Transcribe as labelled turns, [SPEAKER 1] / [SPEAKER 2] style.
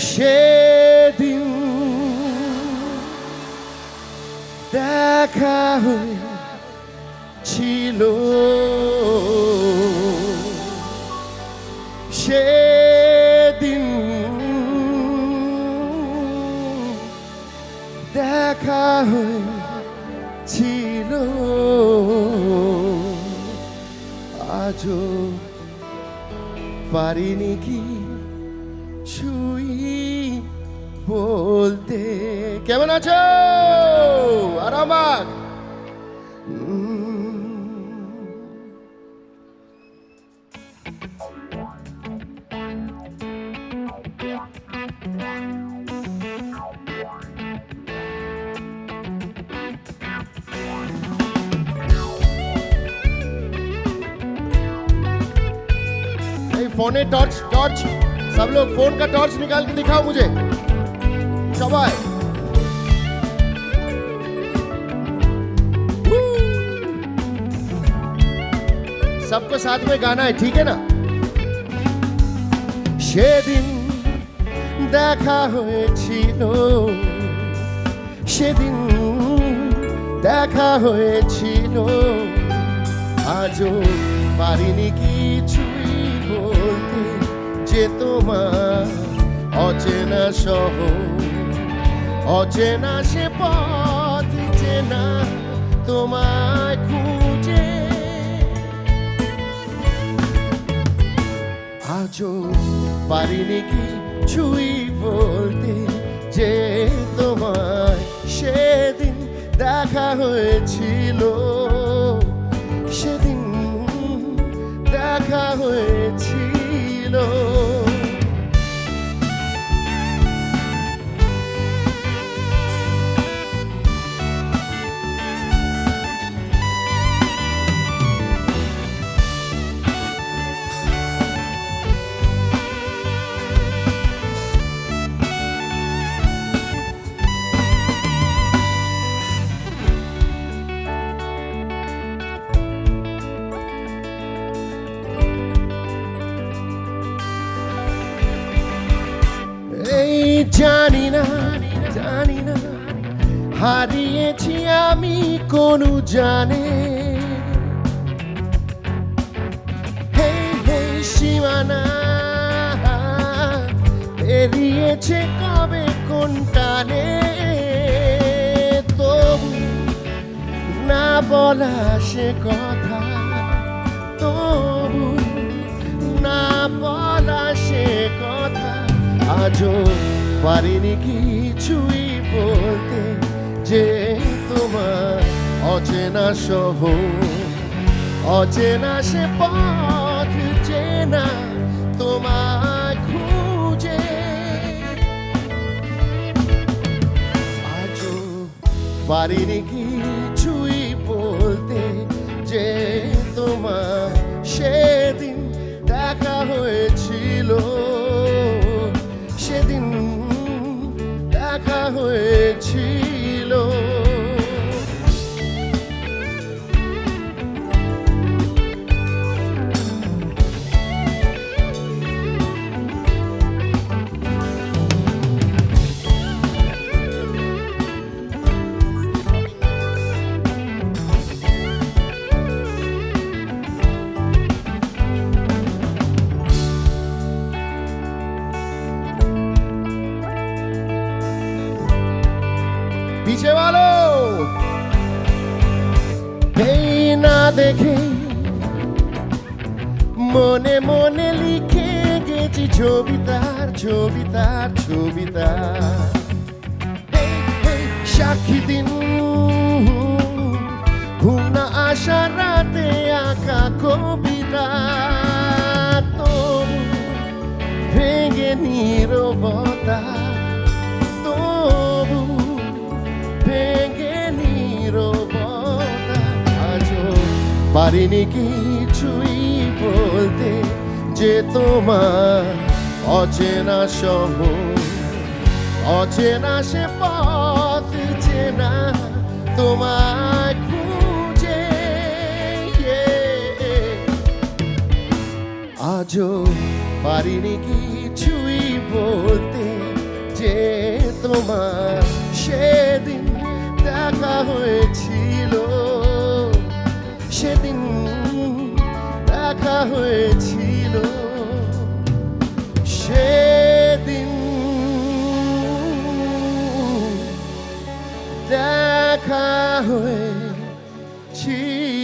[SPEAKER 1] সেদিন দেখা হয়েছিল, সেদিন দেখা হয়েছিল, আজও পারিনি কি ছুঁই বলতে। কেমন আছো আরামাক? फोने टॉर्च टॉर्च सब लोग फोन का टॉर्च निकाल के दिखाओ मुझे सबाई। सबको साथ में गाना है, ठीक है ना? সেদিন দেখা হয়েছিল, সেদিন দেখা হয়েছিল, আজও পারিনি কিছুই বলতে যে তোমার অচেনা শহর, অচেনা সে পথ চেনা তোমায় খুঁজে, আজও পারিনি কিছুই বলতে যে তোমায় সেদিন দেখা হয়েছিল, সেদিন দেখা হয়েছিল। জানি না জানি না হারিয়েছি আমি কোন জানে, হে হে সীমানা পেরিয়েছে কবে কোন টানে, তবু না বলা সে কথা, তবু না বলা সে কথা, আজও পারিনি কিছুই বলতে যে তোমার অচেনা শহর, অচেনা সে পথ চেনা তোমায় খুঁজে, আজও পারিনি কিছুই বলতে যে তোমার সেদিন দেখা হয়েছিল, সেদিন দেখা হয়েছিল। पीछे वालों ना देखे মনে মনে লিখে গেছি ছবি তার, ছবি তার, ছবি তার, সাক্ষী দিন ঘুম না আসা রাতে আঁকা কবিতা, তবু ভেঙে নীরবতা, তবু ভেঙে নীরবতা, আজও পারিনি কিছুই বলতে যে তোমার অচেনা শহর, অচেনা সে পথ চেনা তোমায় খুঁজে, আজও পারিনি কিছুই বলতে তোমার সেদিন দেখা হয়েছিল, সেদিন দেখা হয়েছিল, সেদিন দেখা হয়েছিল।